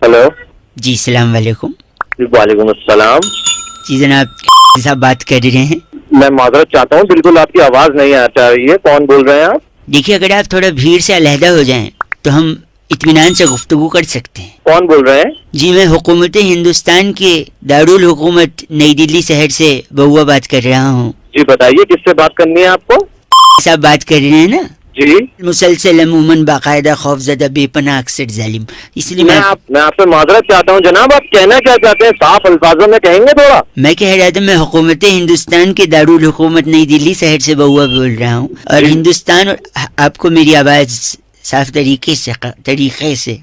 Hello जी सलाम वालेकुम। वालेकुम अस्सलाम। जी जनाब साहब बात कर रहे हैं। मैं माजरत चाहता हूँ, बिल्कुल आपकी आवाज नहीं आ रही है। कौन बोल रहे हैं आप? देखिए अगर आप थोड़ा भीड़ से अलहदा हो जाएं तो हम इत्मीनान से गुफ्तगू कर सकते हैं। कौन बोल रहे हैं? जी मैं हुकूमत हिंदुस्तान के दारुल हुकूमत नई दिल्ली शहर से बउआ बात कर रहा हूँ। जी बताइए, किससे बात करनी है आपको? साहब बात कर रहे हैं ना? जी मुसलसल अमूमन बाकायदा खौफजदा बेपनाह अक्सर जालिम, इसलिए मैं आपसे माजरत चाहता हूँ जनाब। आप कहना क्या चाहते हैं? साफ अल्फाजों में कहेंगे थोड़ा। मैं कह रहा था मैं हुकूमत हिंदुस्तान के दारुल हुकूमत नई दिल्ली शहर से बउआ बोल रहा हूँ और हिंदुस्तान और आपको मेरी आवाज साफ तरीके से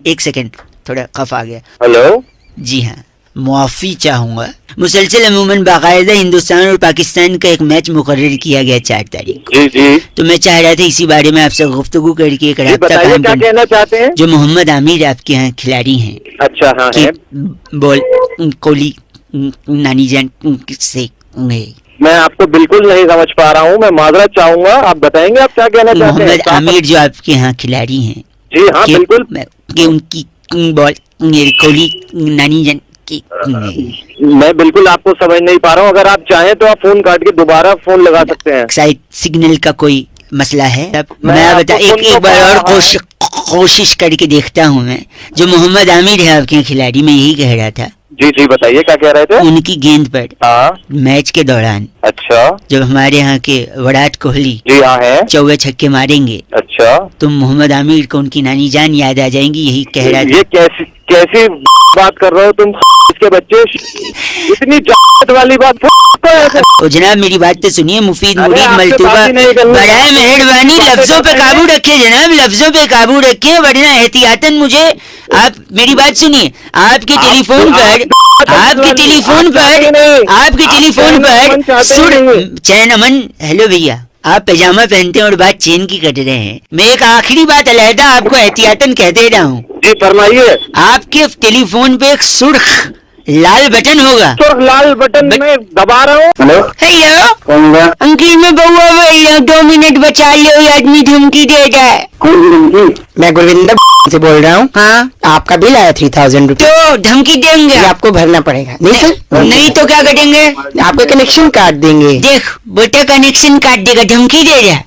एक सेकंड थोड़ा खफ आ गया। हेलो जी हाँ मुआफ़ी चाहूँगा। मुसलसल अमूमन बाकायदा हिंदुस्तान और पाकिस्तान का एक मैच मुकर्रर किया गया 4 तारीख को। जी जी तो मैं चाह रहा था इसी बारे में आपसे गुफ्तगू करके एक राब्ता बताइए कायम क्या कहना चाहते हैं? जो मोहम्मद आमिर आपके यहाँ खिलाड़ी हैं। अच्छा हाँ है। बोल कोहली नानी जान से मैं आपको बिल्कुल नहीं समझ पा रहा हूँ। मैं माजरत चाहूंगा, आप बताएंगे आप क्या कहना चाहते हैं? मोहम्मद आमिर जो आपके यहाँ खिलाड़ी हैं। जी हाँ बिल्कुल। कि उनकी बॉल कोहली नानी जान की मैं बिल्कुल आपको समझ नहीं पा रहा हूँ। अगर आप चाहें तो आप फोन काट के दोबारा फोन लगा सकते हैं। शायद सिग्नल का कोई मसला है। मैं बता एक बार और कोशिश करके देखता हूँ। मैं जो मोहम्मद आमिर है आपके खिलाड़ी, मैं यही कह रहा था। जी जी बताइए क्या कह रहे थे? उनकी गेंद पर हाँ मैच के दौरान अच्छा जब हमारे यहाँ के विराट कोहली जी हाँ है चौवे छक्के मारेंगे अच्छा तो मोहम्मद आमिर को उनकी नानी जान याद आ जाएंगी, यही कह रहा था। ये कैसी बात कर रहे हो तुम? इसके बच्चे इतनी जात वाली बात तो जनाब मेरी बात तो सुनिए। मुफीद मुरीद मलतूबा बराए मेहरबानी लफ्जों पे काबू रखिए जनाब, लफ्जों पे काबू रखिए वरना एहतियातन मुझे आप मेरी बात सुनिए। आपके टेलीफोन पर चैन अमन। हेलो भैया आप पैजामा पहनते हैं और बात चैन की कर रहे हैं। मैं एक आखिरी बात अलहदा आपको एहतियातन कह दे रहा हूँ। जी फरमाइए। आपके टेलीफोन पे एक सुर्ख लाल बटन होगा। सुर्ख लाल बटन मैं दबा रहा हूँ। हेलो अंकिल मैं बउआ बोल रहा हूँ, 2 मिनट बचा लो, ये आदमी धमकी दे रहा है। मैं गुरविंदर से बोल रहा हूँ। हाँ आपका बिल आया 3000 रुपये। तो धमकी देंगे आपको भरना पड़ेगा। नहीं सर नहीं तो क्या करेंगे? आपको कनेक्शन काट देंगे। देख बेटा कनेक्शन काट देगा, धमकी दे रहा है।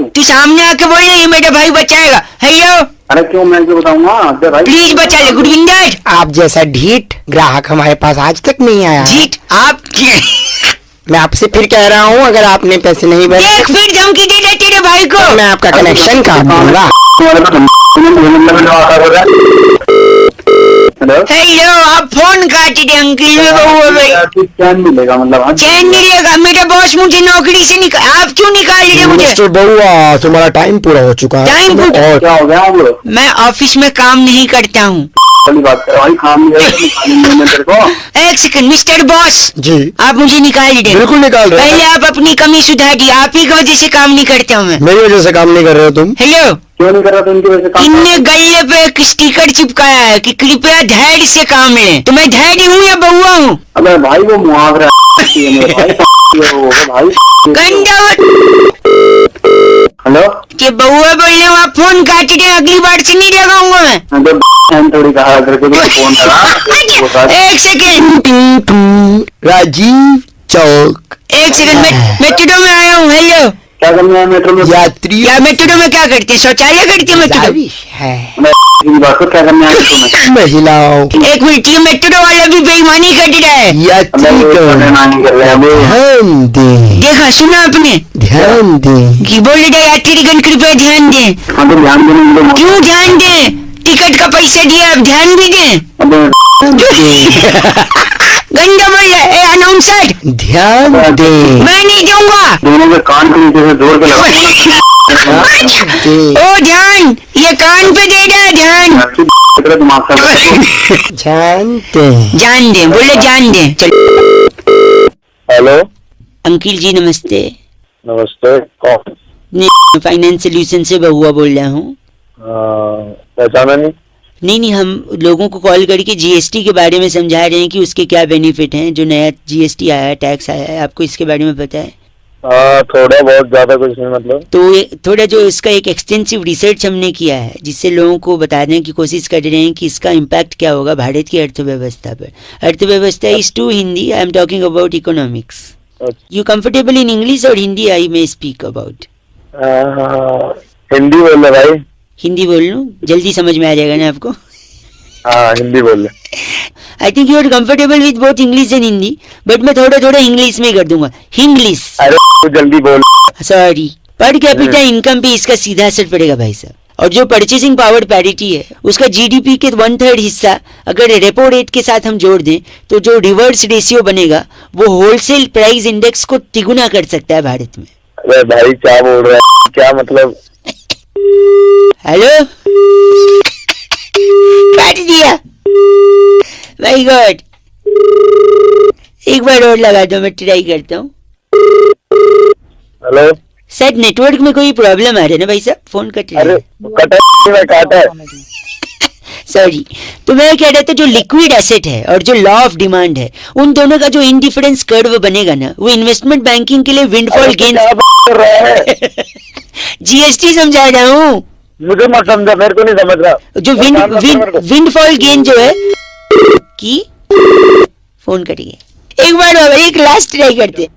तू सामने आके बोल रही है मेरा भाई बचाएगा। हेलो अरे क्यों, मैं क्यों बताऊंगा प्लीज बचा ले गुरविंदर। आप जैसा ढीठ ग्राहक हमारे पास आज तक नहीं आया। जीत आप मैं आपसे फिर कह रहा हूँ अगर आपने पैसे नहीं भरे देख फिर धमकी दे दे तेरे भाई को। तो मैं आपका कनेक्शन काट दूंगा। हेलो आप फोन काट दे अंकिल में बउआ भाई। चैन मिलेगा मतलब? चैन मिलेगा? मेरा बॉस मुझे नौकरी से आप क्यों निकाल रहे मुझे? मिस्टर बउआ तुम्हारा टाइम पूरा हो चुका है। टाइम और क्या हो गया? आप मैं ऑफिस में काम नहीं करता हूँ। बात करो भाई, काम तेरे को। एक सेकंड मिस्टर बॉस जी आप मुझे निकाल दे। बिल्कुल निकाल रहे पहले आप अपनी कमी सुधारिए, आप ही की वजह से काम नहीं करता हूँ मैं। मेरी वजह से काम नहीं कर रहे हो तुम। हेलो क्यों नहीं कर रहा? तुमकी वजह से काम। इनने गले पे एक स्टिकर चिपकाया है कि कृपया धैर्य से काम लें। तो मैं धैर्य हूँ या बउआ हूँ? अबे भाई वो मुहावरा भाई हेलो कि बउआ बोल रहे हो आप फोन काट दे, अगली बार से नहीं लगाऊंगा मैं। थोड़ी कहा करके फोन करा। एक सेकंड राजीव चौक। एक सेकंड मेट्रो में आया हूँ। हेलो क्या करना है मेट्रो में? यात्री या मेट्रो में क्या करते हैं? शौचालय करते हैं मेट्रो? है बात को क्या करना है मेट्रो में? महिलाओं। एक मिनट ये मेट्रो वाला भी बेईमानी कर रहा है। यात्री कर रहे हैं ध्यान दें। देखा सुना आपने? ध्यान दें कि बोल रहे यात्रीगण कृपया ध्यान दें। हाँ तो ध्यान देने क्यों ध्यान दें? टिकट का पैसा दिया आप ध्यान भी दें। गंदा बोल रहा है अनाउंसर। ध्यान दें। मैं नहीं दूंगा। दोनों के कान के नीचे से जोर के ओ ध्यान ये कान पे दे रहा है ध्यान। दिमाग का ध्यान दें। जान दे बोले जान दे। चल हेलो अंकिल जी नमस्ते। नमस्ते कौन? फाइनेंस सोल्यूशन से बउआ बोल रहा हूँ। पहचाना नहीं? नहीं हम लोगों को कॉल करके जीएसटी के बारे में समझा रहे हैं कि उसके क्या बेनिफिट हैं। जो नया जीएसटी आया है, टैक्स आया है, आपको इसके बारे में पता है? थोड़ा बहुत ज्यादा कुछ नहीं मतलब। तो थोड़ा जो इसका एक एक्सटेंसिव रिसर्च हमने किया है जिससे लोगों को बताने की कोशिश कर रहे हैं कि इसका इम्पैक्ट क्या होगा भारत की अर्थव्यवस्था पर। अर्थव्यवस्था is to Hindi, I am talking about economics. You comfortable in English और Hindi I may speak about? Hindi बोल रहे भाई। हिंदी बोल लूं? जल्दी समझ में आ जाएगा ना आपको? हाँ हिंदी बोल रहे। I think you are comfortable with both English and Hindi, but मैं थोड़ा थोड़ा इंग्लिश में कर दूंगा। इंग्लिश। अरे तू जल्दी बोल। सॉरी। पर कैपिटा इनकम पे इसका सीधा असर पड़ेगा भाई साहब। और जो परचेसिंग पावर पैरिटी है उसका जीडीपी के 1/3 हिस्सा अगर रेपो रेट के साथ हम जोड़ दें तो जो रिवर्स रेशियो बनेगा वो होलसेल प्राइस इंडेक्स को तिगुना कर सकता है भारत में। अरे भाई क्या बोल रहा है, क्या मतलब? हेलो, काट दिया। माय गॉड, एक बार और लगा दो, मैं ट्राई करता हूँ। हेलो सर, नेटवर्क में कोई प्रॉब्लम आ रही है ना भाई साहब? फोन कट रहा अरे है। काटा है। सॉरी। तो मैं कह रहा था जो लिक्विड एसेट है और जो लॉ ऑफ डिमांड है उन दोनों का जो इंडिफरेंस कर्व बनेगा ना वो इन्वेस्टमेंट बैंकिंग के लिए विंडफॉल गेन। जीएसटी समझा रहा हूँ। मुझे मत समझा, मेरे को नहीं समझ रहा। जो विंडफॉल गेन जो है की फोन करिए एक बार बाबा, एक लास्ट ट्राई करते।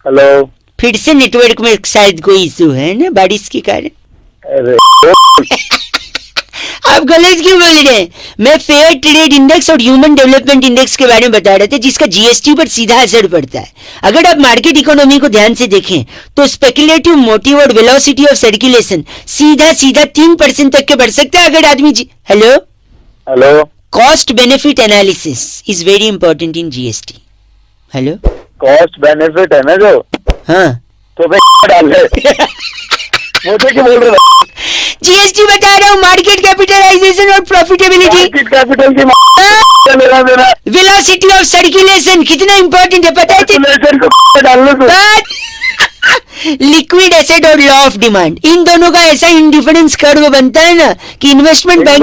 हेलो, फिर से नेटवर्क में शायद कोई इशू है ना बारिश के कारण। अरे आप गलत क्यों बोल रहे हैं? मैं फेयर ट्रेड इंडेक्स और ह्यूमन डेवलपमेंट इंडेक्स के बारे में बता रहे थे जिसका जीएसटी पर सीधा असर पड़ता है। अगर आप मार्केट इकोनॉमी को ध्यान से देखें तो स्पेकुलेटिव मोटिव और वेलोसिटी ऑफ सर्कुलेशन सीधा 3% तक के बढ़ सकता है अगर आदमी hello hello, cost benefit analysis is very important in GST. Hello, cost benefit है ना जो? हाँ तो डाल मुझे क्यों बोल रहे? जीएसटी बता रहा हूँ, मार्केट कैपिटलाइजेशन और प्रॉफिटेबिलिटी। कैपिटल की मेरा वेलोसिटी ऑफ सर्कुलेशन कितना इंपॉर्टेंट है पता है? डालने को लिक्विड एसेट और लॉ ऑफ डिमांड, इन दोनों का ऐसा इंडिफरेंस कर्व बनता है ना कि इन्वेस्टमेंट बैंक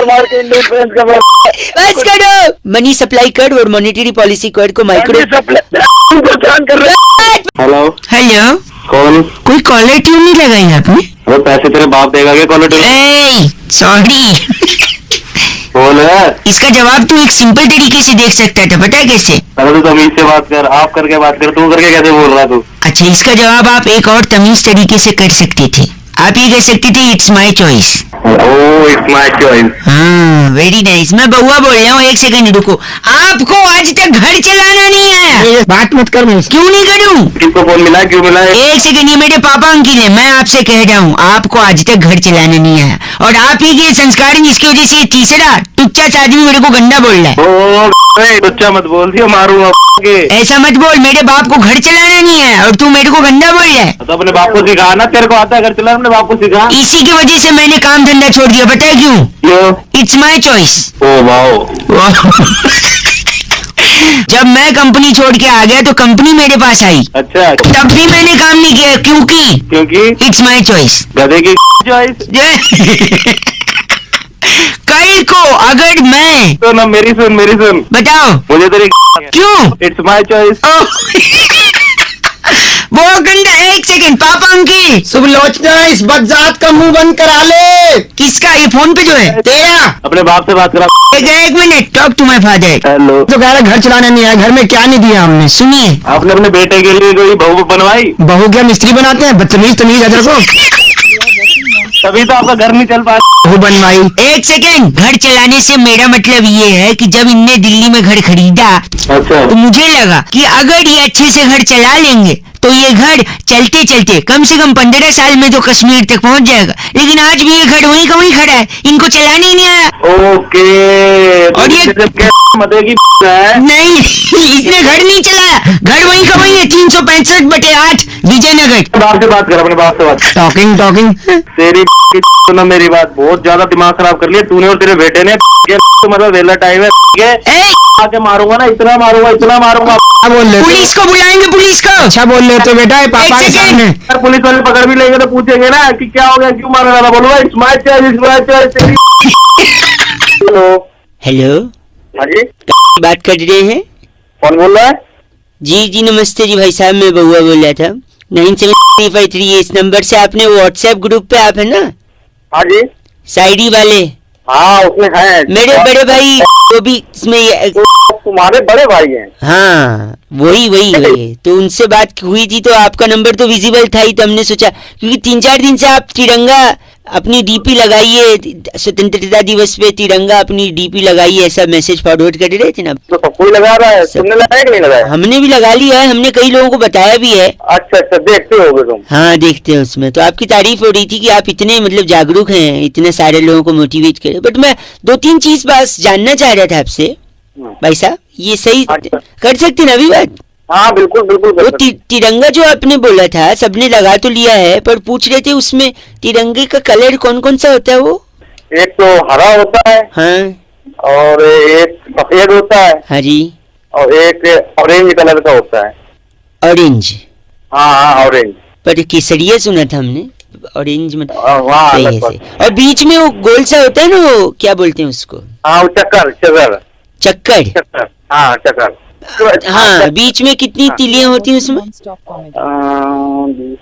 मार के इंडिफरेंस का बस करो। मनी सप्लाई कर्व और मॉनेटरी पॉलिसी कर्व को माइक्रो कर रहे। हेलो हेलो, कौन? कोई कॉलर ट्यून नहीं लगाई आपने? वो पैसे तेरे बाप देगा क्या कॉलर ट्यून? सॉरी। बोल है। इसका जवाब तू एक सिंपल तरीके से देख सकता था, पता है कैसे? अरे तू तमीज से बात कर, आप करके बात कर, तू करके कैसे बोल रहा तू? अच्छा, इसका जवाब आप एक और तमीज तरीके से कर सकते थे। आप ये कह सकते थे it's my choice. Oh, it's my choice. हाँ, वेरी नाइस। मैं बउआ बोल रहा हूँ, एक सेकंड रुको। आपको आज तक घर चलाना नहीं आया? बात मत कर। क्यों नहीं करूँ? किसको फोन मिला, क्यों मिला? एक सेकंड, ये मेरे पापा अंकिल है। मैं आपसे कह रहा हूँ आपको आज तक घर चलाना नहीं आया और आप ही के संस्कार हैं जिसकी वजह से ये तीसरा टुच्चा आदमी मेरे को गंदा बोल रहा है। टुच्चा मत बोल दिया, मारूंगा। ऐसा मत बोल, मेरे बाप को घर चलाना नहीं है और तू मेरे को गंदा बोल रहा है। तो अपने बाप को सिखा ना, तेरे को आता है घर चलाना, अपने बाप को सिखा। इसी की वजह से मैंने काम धंधा छोड़ दिया, पता है क्यों? क्यों? It's my choice. Oh wow. जब मैं कंपनी छोड़ के आ गया तो कंपनी मेरे पास आई। अच्छा, तब भी मैंने काम नहीं किया क्योंकि इट्स माई चॉइस। गधे की चॉइस। कल को अगर मैं तो ना मेरी सुन बताओ मुझे तेरी क्यों? It's my choice. वो गंदा। एक सेकंड, पापा अंकिल शुभ लोचना, इस बदजात का मुंह बंद करा ले। किसका? ये फोन पे जो है तेरा। अपने बाप से बात करा। एक minute, talk to my father. Hello. तो कह रहा घर चलाना नहीं आया, घर में क्या नहीं दिया हमने? सुनिए, आपने अपने बेटे के लिए कोई बहू बनवाई? बहू क्या मिस्त्री बनाते हैं? बदतमीज तमीज अदर को। तभी तो आपका घर नहीं चल पा रहा। बहू बनवाई। एक सेकंड, घर चलाने से मेरा मतलब ये है कि जब इनने दिल्ली में घर खरीदा अच्छा, तो मुझे लगा कि अगर ये अच्छे से घर चला लेंगे तो ये घर चलते चलते कम से कम 15 साल में तो कश्मीर तक पहुंच जाएगा। लेकिन आज भी ये घर वहीं का वहीं खड़ा है, इनको चलाने ही नहीं आया। ओके। और ये मते की है? नहीं, इसने घर नहीं चलाया, घर वहीं का वहीं है। 365/8 विजयनगर। बाप से बात कर, अपने बाप से बात। टॉकिंग तेरी सुना मेरी बात, बहुत ज्यादा दिमाग खराब कर लिया तूने और तेरे बेटे ने। मतलब वेला टाइम है, आके मारूंगा ना, इतना मारूंगा। क्या बोल रहे? पुलिस को बुलाएंगे, पुलिस को। अच्छा बोल रहे तो बेटा, पापा के सामने। अगर पुलिस वाले पकड़ भी लेंगे तो पूछेंगे ना कि क्या हो गया, क्यों मारा रहा? बोलूंगा it's my choice. Hello. Hello, हाँ जी, बात कर रहे हैं? कौन बोल रहा है? जी जी नमस्ते जी भाई साहब, मैं बउआ बोल रहा था 9753 इस नंबर से। आपने व्हाट्सएप ग्रुप पे आप है ना हाँ जी, शायरी वाले, हाँ उसमें है मेरे बड़े भाई वो भी इसमें तुम्हारे बड़े भाई हैं। हाँ वही तो उनसे बात हुई थी तो आपका नंबर तो विजिबल था ही, तो हमने सोचा क्योंकि 3-4 दिन से आप तिरंगा अपनी डीपी लगाइए, स्वतंत्रता दिवस पे तिरंगा अपनी डीपी लगाइए, ऐसा मैसेज फॉरवर्ड कर रहे थे ना। तो सब कोई लगा रहा है, तुमने लगाया कि नहीं लगाया? हमने भी लगा लिया है, हमने कई लोगों को बताया भी है। अच्छा अच्छा, देखते होगे तुम? हाँ देखते हैं उसमें। तो आपकी तारीफ हो रही थी कि आप इतने मतलब जागरूक हैं, इतने सारे लोगों को मोटिवेट करें। बट मैं 2-3 चीज बस जानना चाह रहा था आपसे भाई साहब, ये सही कर सकते ना अभी बात? हाँ बिल्कुल बिल्कुल। वो तिरंगा जो आपने बोला था सबने लगा तो लिया है, पर पूछ रहे थे उसमें तिरंगे का कलर कौन कौन सा होता है? वो एक तो हरा होता है, हाँ, और एक सफेद होता है, हाँ जी, और एक ऑरेंज कलर का होता है। ऑरेंज? हाँ हाँ ऑरेंज। पर केसरिया सुना था हमने, ऑरेंज मतलब हाँ सही है सही। और बीच में वो गोल सा होता है ना, वो क्या बोलते हैं उसको? हाँ वो चक्कर चक्कर चक्कर। चक्कर, हाँ चक्कर। हाँ, बीच में कितनी तिलियां होती हैं उसमें? बीच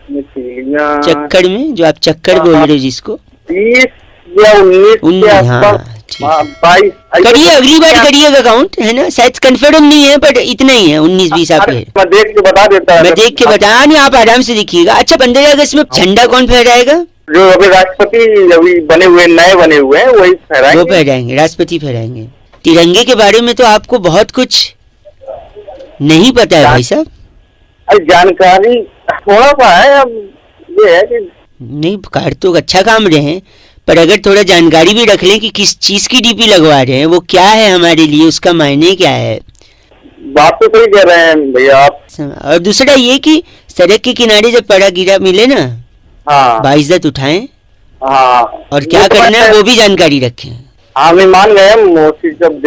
में तिलियां चक्कर में, जो आप चक्कर बोल रहे हो जिसको, 20 या 19 के आसपास। हाँ 22 करिए, अगली बार करिएगा काउंट, है ना? शायद कंफर्म नहीं है बट इतना ही है, 19-20 आप कह। मैं देख के बता देता हूँ। मैं देख के बता नहीं, आप आराम से देखिएगा। अच्छा 15 अगस्त में झंडा कौन फहराएगा? जो अभी राष्ट्रपति अभी बने हुए, नए बने हुए हैं, वही फहराएंगे। वो फहराएंगे, राष्ट्रपति फहराएंगे। तिरंगे के बारे में तो आपको बहुत कुछ नहीं पता है भाई साहब। अरे जानकारी थोड़ा सा है, अब ये है कि नहीं कर तो अच्छा काम रहे हैं, पर अगर थोड़ा जानकारी भी रख लें कि किस चीज की डीपी लगवा रहे हैं, वो क्या है हमारे लिए, उसका मायने क्या है। बात तो सही कह रहे हैं भैया आप। और दूसरा ये कि सड़क के किनारे जब पड़ा गिरा मिले ना, हाँ बाइज्जत उठाएं, हाँ, और क्या करना है वो भी जानकारी रखें। हाँ मैं मान गए हम मोसी जब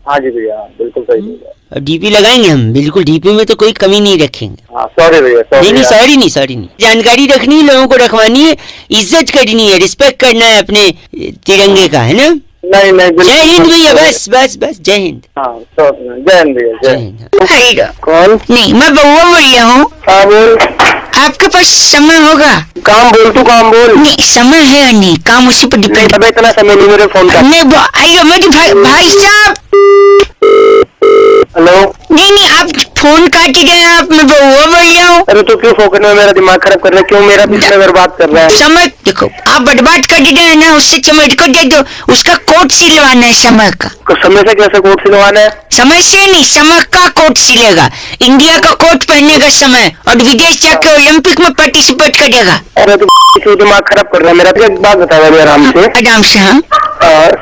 हाँ जी भैया, बिल्कुल सही भैया। और डीपी लगाएंगे हम, बिल्कुल डीपी में तो कोई कमी नहीं रखेंगे। हाँ सॉरी भैया, नहीं सॉरी नहीं, जानकारी रखनी है, लोगों को रखवानी है, इज्जत करनी है, रिस्पेक्ट करना है अपने तिरंगे का, है ना? नहीं जय हिंद भैया, बस जय हिंद। हाँ जय हिंद भैया, जय हिंद। कौन? नहीं, मैं बउआ बोल रहा हूँ। हाँ बोल। आपके पास समय होगा? काम बोल, तू काम बोल। नहीं समय है या नहीं, काम उसी पर डिपेंड। अबे इतना समय नहीं मेरे फोन का। नहीं आइए मेरे भाई साहब। हेलो। नहीं आप फोन काट गए, आप मैं बउआ बोल रहा हूँ। अरे तो क्यों फोकट में मेरा दिमाग खराब कर रहा है? क्यों मेरा पिछले बर्बाद कर रहा है? समय देखो, आप बर्बाद कर गए ना, उससे चमट को दे दो, उसका कोट सिलवाना है समय का। समय से कैसे कोट सिलवाना है? समय से नहीं, समय का कोट सिलेगा, इंडिया का कोट पहनेगा समय, और विदेश जाके ओलंपिक में पार्टिसिपेट करेगा। अरे तो क्यों दिमाग खराब कर रहा है मेरा? तो एक बात बता दे आराम से। आराम से। हाँ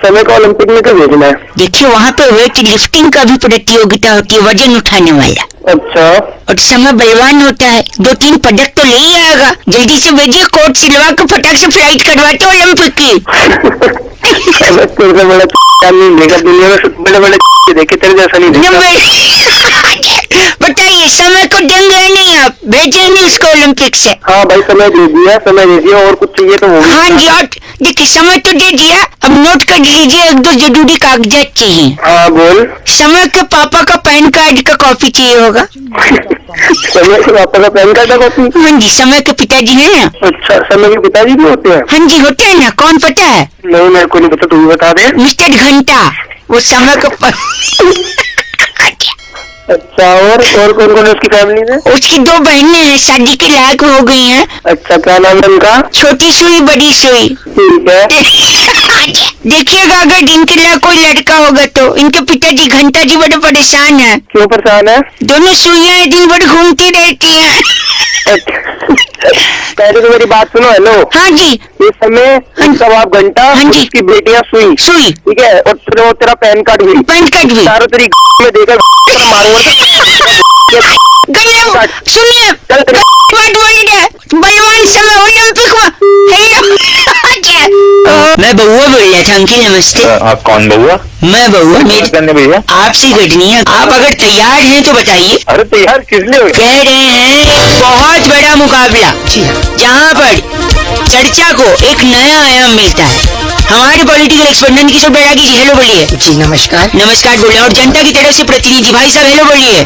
समय का ओलंपिक में क्यों भेजना है? देखिए वहाँ पे वेट लिफ्टिंग का भी प्रतियोगिता होती है, वजन उठाने वाला। अच्छा। और समय बलवान होता है, 2-3 पदक तो ले ही आएगा। जल्दी से भेजिए, कोट सिलवा के फटाक से फ्लाइट करवाते ओलंपिक की। दुनिया में बड़े बड़े देखे, तेरे जैसा नहीं बताइए, समय को देंगे नहीं आप? भेजेंगे उसको ओलंपिक से? हाँ भाई समय दे दिया, और कुछ चाहिए तो वो। हाँ जी, और देखिए समय तो दे दिया, अब नोट कर लीजिए, 1-2 जरूरी कागजात चाहिए। हाँ बोल। समय के पापा का पैन कार्ड का कॉपी चाहिए होगा। समय के पापा का पैन कार्ड का कॉपी? हाँ जी, समय के पिताजी है ना। अच्छा, समय के पिताजी भी होते हैं? हाँ जी होते हैं ना, कौन पता है? नहीं मेरे को नहीं पता, तू भी बता दे। मिस्टर घंटा, वो समय का अच्छा, और कौन कौन है उसकी फैमिली में? उसकी 2 बहनें हैं, शादी के लायक हो गई हैं। अच्छा, क्या नाम है उनका? छोटी सुई बड़ी सुई। ठीक है। देखिएगा अगर इनके लिए कोई लड़का होगा तो। इनके पिताजी घंटा जी बड़े परेशान है। क्यों परेशान है? दोनों सुइयां दिन भर घूमती रहती हैं। पहले तो मेरी बात सुनो। हेलो। हाँ जी। इस समय सब आप घंटा, हाँ जी, उसकी बेटियां सुई, ठीक है, और तेरा पैन कार्ड भी सारा तेरी में देकर मारूंगा। सुनिए, बलवान समय ओलंपिक में। मैं बउआ बोल रहा था अंकिल, नमस्ते। आप कौन बउआ? मैं बउआ, मेरी भैया आपसे घटनी है। आप अगर तैयार हैं तो बताइए। अरे तैयार किस लिए? कह रहे हैं बहुत बड़ा मुकाबला, जहाँ पर चर्चा को एक नया आयाम मिलता है। हमारे पॉलिटिकल एक्सपर्ट नंद किशोर बैरागी जी हेलो बोलिए। जी नमस्कार। नमस्कार बोलिए। और जनता की तरफ से प्रतिनिधि भाई साहब हेलो बोलिए।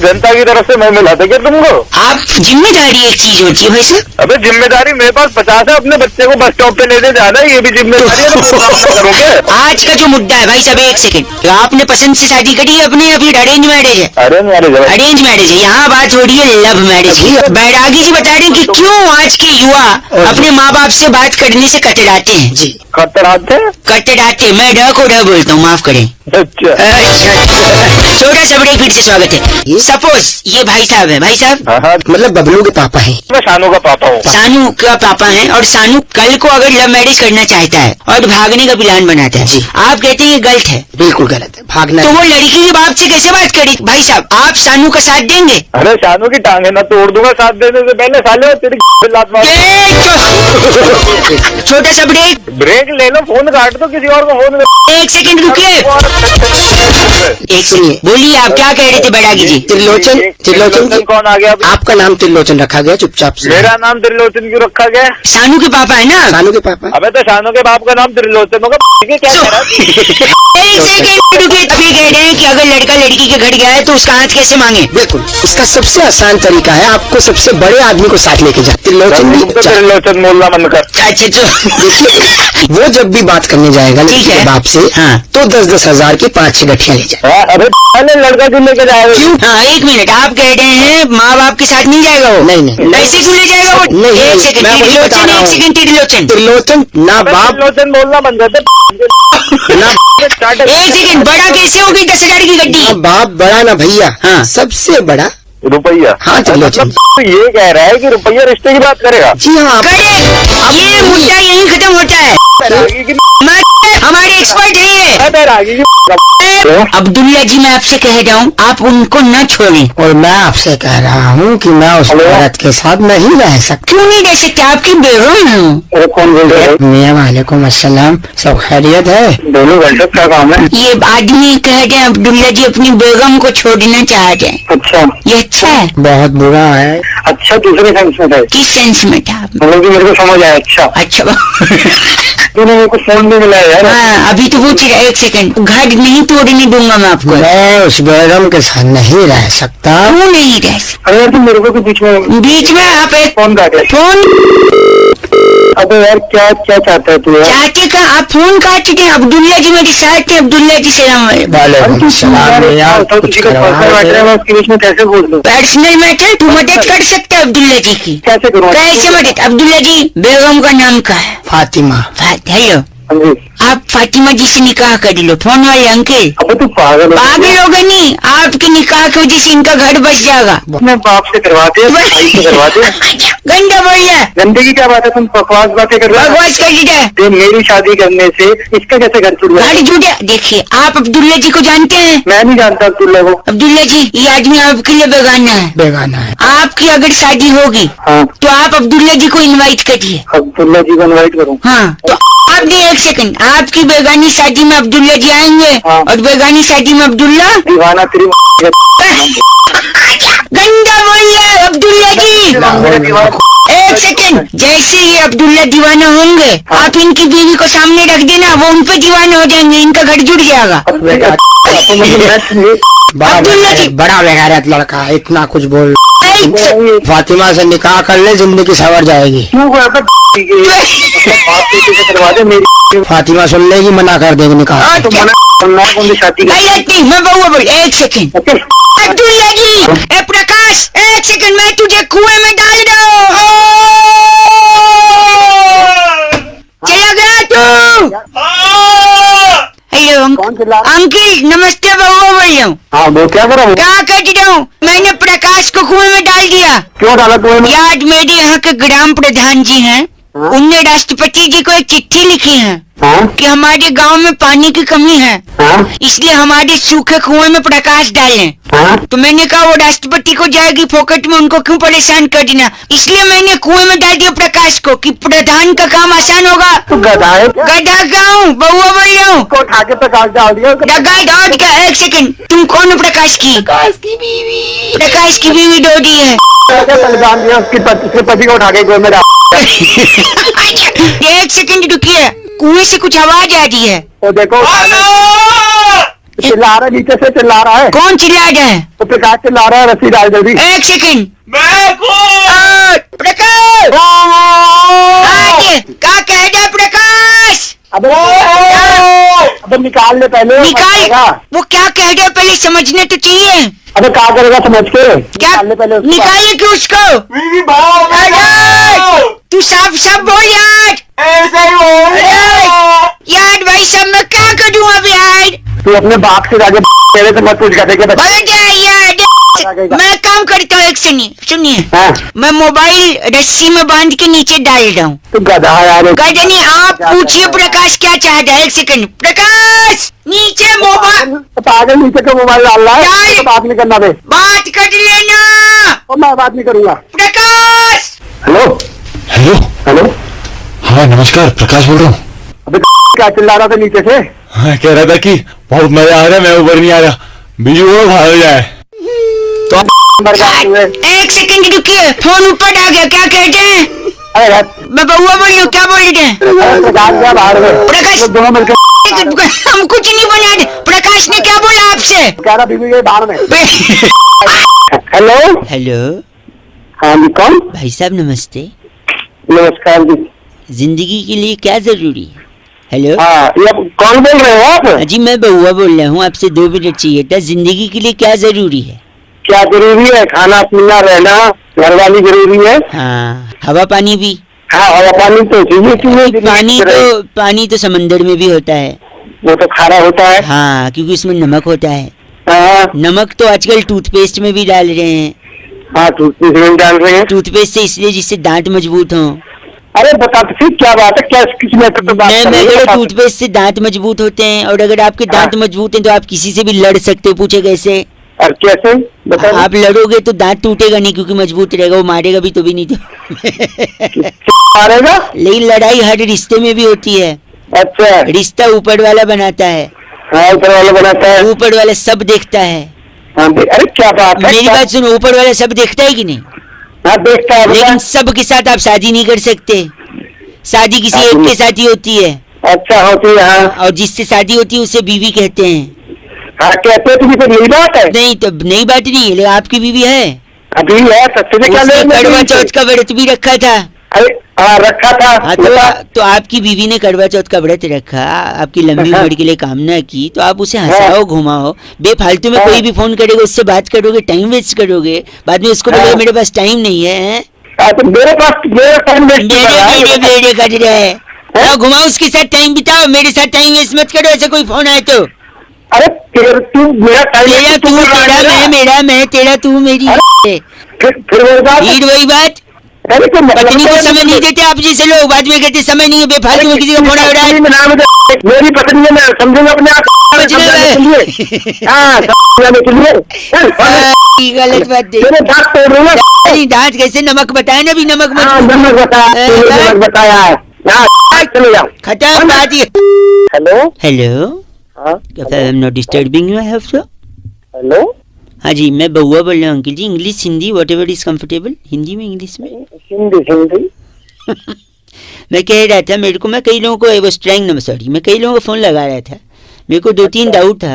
जनता की तरफ से मैं मिला था क्या तुमको? आप जिम्मेदारी एक चीज होती है भाई साहब। अबे जिम्मेदारी मेरे पास 50 है, अपने बच्चे को बस स्टॉप पे लेने जाना है, ये भी जिम्मेदारी है, तो काम ना करोगे? आज का जो मुद्दा है भाई साहब, एक सेकंड, आपने पसंद से शादी करी है अपने या फिर अरेंज मैरिज है? अरे मैरिज है। अरेंज मैरिज है। यहाँ बात हो रही है लव मैरिज की। बैरागी जी बता रहे हैं कि क्यों आज के युवा अपने माँ बाप से बात करने से कतराते हैं। जी खतराते हैं? कतराते, मैं ढ को ढ बोलता हूँ, माफ करें। अच्छा। छोटा सा ब्रेक, फिर से स्वागत है। सपोज ये भाई साहब है, भाई साहब हाँ, मतलब बबलू के पापा हैं। मैं शानू का पापा हूँ। सानू का पापा है और सानू कल को अगर लव मैरिज करना चाहता है और भागने का प्लान बनाता है, जी। आप कहते हैं ये गलत है, बिल्कुल गलत है, भागना तो है। वो लड़की के बाप से कैसे बात करी? भाई साहब आप सानू का साथ देंगे? अरे शानू की टांगे ना तोड़ दूंगा साथ देने से पहले, साले तेरी लात मार। छोटा सा ब्रेक, ब्रेक ले लो, फोन काट दो, किसी और को फोन कर। एक सेकंड रुकिए। एक सुनिए। सेकंड बोलिए, आप क्या कह रहे थे बैरागी जी? त्रिलोचन, त्रिलोचन जी, कौन आ गया? आपका नाम त्रिलोचन रखा गया चुपचाप से। मेरा नाम त्रिलोचन क्यों रखा गया? सानू के पापा है ना? सानू के पापा। अबे तो शानू के बाप का नाम त्रिलोचन होगा, क्या कह रहा है? एक सेकंड रुकिए। अभी कह रहे हैं कि अगर लड़का लड़की के घर गया है तो उसका हाथ कैसे मांगे? बिल्कुल, इसका सबसे आसान तरीका है, आपको सबसे बड़े आदमी को साथ लेके जाए। त्रिलोचन भी त्रिलोचन बोलना बंद कर। अच्छा देखिए, वो जब भी बात करने जाएगा ठीक लड़की है। के बाप से, हाँ। तो 10-10 हजार की 5-6 गठिया ले जाए। अरे पहले लड़का क्यों लेके जाएगा? हाँ, एक मिनट, आप कह रहे हैं माँ बाप के साथ नहीं जाएगा वो? नहीं, नहीं। ऐसे क्यों ले जाएगा वो? नहीं, एक सेकंड, मैं वही बता त्रिलोचन, रहा एक हूँ। सेकंड, त्रिलोचन, त्रिलोचन ना बाप त्रिलोचन बोलना बंद कर दे। ना एक सेकंड, बड़ा कैसे होगी 10,000 की गड्डी? ना बाप बड़ा ना भैया, हाँ। सबसे बड़ा। रुपया? हाँ, त्रिलोचन। मतलब ये कह रहा है कि रुपया रिश्ते की बात करेगा? जी हाँ। करेक्ट, ये मुद्दा यहीं खत्म होता है। बैरागी की हमारे एक्सपर्ट है ये। बैरागी की अब्दुल्ला जी, मैं आपसे कह रहा हूँ आप उनको न छोड़ें। और मैं आपसे कह रहा हूँ कि मैं उस औरत के साथ नहीं रह सकता। क्यों नहीं रह सकते? आपकी बेगम है। अरे कौन बोल रहा है? मियाँ वालेकुम अस्सलाम, सब खैरियत है? दोनों घंटे क्या काम है? ये आदमी कह रहे हैं अब्दुल्ला जी अपनी बेगम को छोड़ना चाहते हैं, अच्छा, ये अच्छा है? बहुत बुरा है। अच्छा दूसरे सेंस में था? किस सेंस में था? मतलब कि मेरे को समझ आया। अच्छा अच्छा तूने मेरे को फोन भी मिला है यार। हाँ, अभी तो वो चीज, एक सेकंड, घर नहीं तोड़ने दूंगा मैं आपको। मैं उस बेगम के साथ नहीं रह सकता। क्यों नहीं रह सकते? अरे यार तुम मेरे को भी बीच में आप एक फोन काटे। फोन अबे यार क्या क्या चाहता है तू यार? चाहते का आप फोन काट चुके हैं। अब्दुल्ला जी मेरे साथ थे, अब्दुल्ला जी सलाम वालेकुम। वालेकुम सलाम। यार कुछ किसी का पर्सनल मैटर है, मैं उसके बीच में कैसे बोल दूं? पर्सनल मैटर तू मदद कर सकते हैं अब्दुल्ला जी की? कैसे करूँ? कैसे मदद? अब्दुल्ला जी बेगम का नाम क्या है? फातिमा। हेलो, हाँ जी। आप फातिमा जी से निकाह कर लो। फोन वाले अंकल अबे तू पागल हो? पागल होगा नहीं, आपके निकाह की वजह से इनका घर बच जाएगा। अपने बाप से करवाते हैं, भाई से करवाते हैं। गंदा बोल रहा है, गंदे की क्या बात है? तुम बकवास बातें कर रहे हो। बकवास कर रहा है। तो मेरी शादी करने से इसका कैसे घर छूट गया? घर जुड़े। देखिए, आप अब्दुल्ला जी को जानते हैं? मैं नहीं जानता अब्दुल्ला को। अब्दुल्ला जी, ये आदमी आपके लिए बेगाना है। बेगाना है। आपकी अगर शादी होगी हाँ, तो आप अब्दुल्ला जी को इनवाइट करिए। अब्दुल्ला जी को इनवाइट करूँ? हाँ, तो आपने एक सेकंड, आपकी बेगानी शादी में अब्दुल्ला जी आएंगे हाँ। और बेगानी शादी में अब्दुल्ला। दीवाना तेरी गंदा बोल रहा है अब्दुल्ला जी। एक सेकंड, जैसे ये अब्दुल्ला दीवाना होंगे, आप इनकी बीवी को सामने रख देना, वो उन पे दीवाना हो जाएंगे, इनका घर जुड़ जाएगा। अब्दुल्ला जी। बड़ा बेगारत लड़का है, इतना कुछ बोल। एक सेकंड, फातिमा से निकाह कर ले, जिंदगी संवर जाएगी। करवा दे मेरी। फातिमा सुन लेगी, मना कर देगी निकाह। तो मना कौन सी शादी का? गलत नहीं, मैं बउआ बोल। एक सेकंड अब्दुल्ला जी, ए प्रकाश, एक सेकंड, मैं तुझे कुएं में डाल दूं। चला गया तू? हेलो अंकल, नमस्ते, बउआ बोल रहा हूँ। हाँ वो क्या करा? क्या कर रहा हूँ? मैंने प्रकाश को कुएं में डाल दिया। क्यों डाला तूने? याद मेरे यहाँ के ग्राम प्रधान जी हैं, उनने राष्ट्रपति जी को एक चिट्ठी लिखी है हाँ कि हमारे गांव में पानी की कमी है, हाँ इसलिए हमारे सूखे कुएं में प्रकाश डालें। हाँ। तो मैंने कहा वो राष्ट्रपति को जाएगी फोकट में, उनको क्यों परेशान करना, इसलिए मैंने कुएं में डाल दिया प्रकाश को कि प्रधान का काम आसान होगा। तू गधा है क्या? गधा का हूँ, बउआ बोल रहा हूँ। को उठा के प्रकाश डाल दिया। डगा डॉट का, एक सेकंड, तुम कौन हो प्रकाश की? प्रकाश की बीवी। प्रकाश की बीवी डोडी है। बलिदान दिया उसके पति को उठा के कुएं में डाल। एक सेकंड रुकिए, कुएं से कुछ आवाज आ रही है। तो देखो चिल्ला रहा है, नीचे से चिल्ला रहा है। कौन चिल्ला रहा है? तो प्रकाश चिल्ला रहा है, रस्सी डाल जल्दी। एक सेकंड, मैं प्रकाश क्या कह रहा प्रकाश? अबे निकाल ले पहले। निकाल, वो क्या कह रहा है पहले समझने तो चाहिए। अबे क्या करेगा समझ के? क्या निकाल ले पहले उसको। निकाले क्यों उसको? बीवी भाव अरे, तू साफ साफ बोल यार। ऐसे ही हो यार भाई साहब मैं क्या करूँ अब यार? तू अपने बाप से जाके तेरे से मत पूछ गधे के बच्चे। बोल जाए यार। मैं काम करता हूँ, एक सुनिए, हाँ। मैं मोबाइल रस्सी में बांध के नीचे डाल रहा हूँ। तू गधा है यार। गधा नहीं, आप पूछिए प्रकाश क्या चाहता है। एक सेकंड, प्रकाश नीचे मोबाइल पागल, नीचे का मोबाइल डाल रहा है। तो बात नहीं करना बे। बात कर लेना। और मैं बात नहीं करूंगा। प्रकाश हेलो हेलो। हेलो। हाँ नमस्कार, प्रकाश बोल रहा हूँ। अबे क्या चिल्ला रहा था नीचे से? हाँ, कह रहा था कि बहुत मजा आ रहा है, मैं ऊपर नहीं आ रहा, बीजू को भाग जाए। तो बर्बाद हुए। एक सेकंड रुकिए, फोन ऊपर आ गया, क्या कहते हैं? अरे मैं बउआ बोल रही हूँ, क्या बोल रहे हैं? प्रकाश गया बाहर में। प्रकाश। लोग दोनों मिलकर हम कुछ नहीं बना रहे। प्रकाश ने क्या बोला आपसे? कह रहा बीवी गई बाहर में। हेलो। हेलो हाँ जी, कौन? भाई साहब नमस्ते। नमस्कार जी। जिंदगी के लिए क्या जरूरी है? हेलो। हाँ, ये कौन बोल रहे हो आप? जी मैं बउआ बोल रहा हूँ, आपसे 2 मिनट चाहिए था। जिंदगी के लिए क्या जरूरी है? क्या जरूरी है? खाना पीना, रहना, घर वाली जरूरी है। हाँ, हवा पानी भी। हाँ, हवा पानी तो चाहिए। पानी तो समंदर में भी होता है। वो तो खारा होता है। हाँ, क्योंकि उसमें नमक होता है। हाँ नमक तो आजकल टूथपेस्ट में भी डाल रहे हैं। हाँ, टूथपेस्ट में डाल रहे हैं। टूथपेस्ट से इसलिए जिससे दांत मजबूत हों। अरे बता तो फिर क्या बात है? क्या किस मैटर पे बात कर रहे हो? बता तो। टूथपेस्ट से दांत मजबूत होते हैं, और अगर आपके दांत मजबूत हैं तो आप किसी से भी लड़ सकते हो। पूछे कैसे? और कैसे बता? आप लड़ोगे तो दांत टूटेगा नहीं, क्योंकि मजबूत रहेगा। वो मारेगा भी तो भी नहीं तो मारेगा। लेकिन लड़ाई हर रिश्ते में भी होती है। अच्छा। रिश्ता ऊपर वाला बनाता है। हाँ, ऊपर वाला बनाता है। ऊपर वाला सब देखता है। हाँ, अरे क्या बात है? मेरी बात सुनो, ऊपर वाला सब देखता है कि नहीं? हाँ, देखता है। लेकिन सब के साथ आप शादी नहीं कर सकते। शादी किसी एक के साथ ही होती है। अच्छा, होती है। हाँ, और जिससे शादी होती है उसे बीवी कहते हैं। हाँ कहते तुम्हें तो नई बात है। नहीं तो नई बात नहीं है, लेकिन आपकी बीवी है। अभी है, सच्चे से क्या उसने लेना है? करवा चौथ का व्रत भी रखा था। अरे हाँ, रखा था। हाँ, तो आपकी बीवी ने करवा चौथ का व्रत रखा, आपकी लंबी उम्र के लिए कामना की, तो आप उसे हंसाओ घुमाओ। बेफालतू में कोई भी फोन करेगा उससे बात करोगे, टाइम वेस्ट करोगे, बाद में उसको बोलोगे मेरे पास टाइम नहीं है। तो मेरे पास मेरा टाइम वेस्ट कर रहा है। घुमाओ, उसके साथ टाइम बिताओ, मेरे साथ टाइम वेस्ट मत करो। ऐसा कोई फोन आए तो अरे तू मेरा टाइम तेरा तू, तेरा मैं, मेरा मैं, तेरा तू, मेरी। फिर वही बात। वही बात। अरे तो पत्नी को समय नहीं देते आप जैसे लोग, बाद में कहते समय नहीं है, बेफालतू में किसी का फोन आ रहा है। मेरी पत्नी है, मैं समझूंगा अपने आप। गलत बात नहीं। दांत कैसे? नमक बताया ना, भी नमक नमक बताया है। चलो जाओ, खत्म बात ये। हेलो हेलो, हाँ I am not disturbing you, I hope so. Hello. हाँ जी, मैं बउआ बोल रहा हूँ uncle ji. English Hindi whatever is comfortable. Hindi में, इंग्लिश में? हिंदी। मैं कह रहा था, मेरे को, मैं कई लोगों को मैं कई लोगों को फोन लगा रहा था। मेरे को 2-3 डाउट था।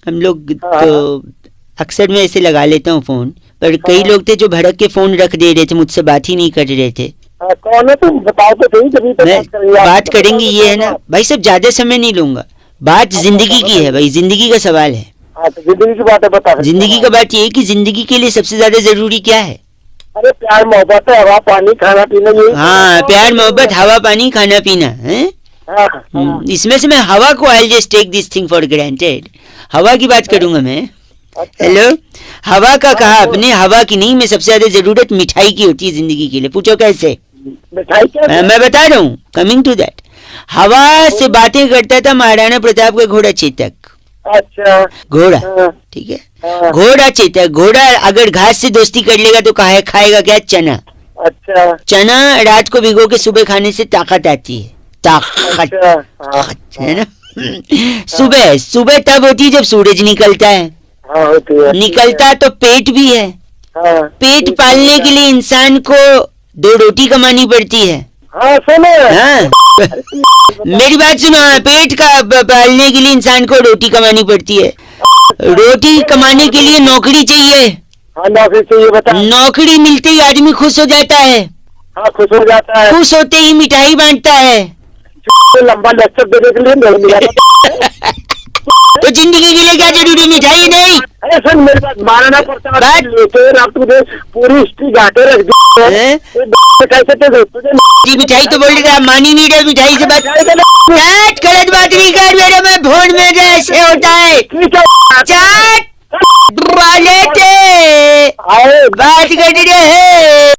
हम लोग तो अक्सर मैं ऐसे लगा लेता हूँ फोन, पर कई लोग थे जो भड़क के फोन रख दे रहे थे, मुझसे बात ही नहीं कर रहे थे। कौन है तुम? बताओ तो सही, जब बात करेंगे। ये है ना भाई, सब ज्यादा समय नहीं लूंगा। बात जिंदगी की है भाई, जिंदगी का सवाल है। तो जिंदगी की बात है, बता। जिंदगी का बात ये है कि जिंदगी के लिए सबसे ज्यादा जरूरी क्या है? अरे प्यार मोहब्बत है, हवा पानी खाना पीना। यही हाँ, प्यार मोहब्बत, हवा पानी खाना पीना है। इसमें से मैं हवा को, I just take this thing for granted, हवा की बात करूंगा मैं। हेलो, हवा का कहा आपने, हवा की नहीं। मैं सबसे ज्यादा जरूरत मिठाई की होती है जिंदगी के लिए। पूछो कैसे? मिठाई क्या? मैं बता रहा हूँ, कमिंग टू दैट। हवा से बातें करता था महाराणा प्रताप का घोड़ा चेतक। अच्छा। घोड़ा, हाँ, ठीक है, हाँ, घोड़ा चेतक। घोड़ा अगर घास से दोस्ती कर लेगा तो खाएगा क्या? चना। अच्छा। चना रात को भिगो के सुबह खाने से ताकत आती है। ताकत, अच्छा। हाँ, है ना। सुबह सुबह तब होती है जब सूरज निकलता है। हाँ, होती है। निकलता तो पेट भी है। हाँ, पेट पालने के लिए इंसान को 2 रोटी कमानी पड़ती है। हाँ, सुनो। हाँ? मेरी बात सुनो, पेट का पालने के लिए इंसान को रोटी कमानी पड़ती है। रोटी कमाने के लिए नौकरी चाहिए। हाँ, नौकरी चाहिए, बता। नौकरी मिलते ही आदमी खुश हो जाता है। हाँ, खुश हो जाता है। खुश होते ही मिठाई बांटता है। लंबा लेक्चर देने के लिए नहीं मिला। तो जिंदगी के लिए क्या जरूरी? मिठाई नहीं। अरे सुन, मेरी बात मारना पड़ता है। बात- लेते अब तुझे पूरी हिस्ट्री घाटे रख दी है। हैं? कैसे तुझे जी मिठाई तो बोल रहे थे, आप मान ही नहीं रहे। मिठाई से बात चाट, गलत बात नहीं कर मेरे में फोन में जो ऐसे होता है। ठीक है। चाट वाले थे, आए बात कर रहे हैं।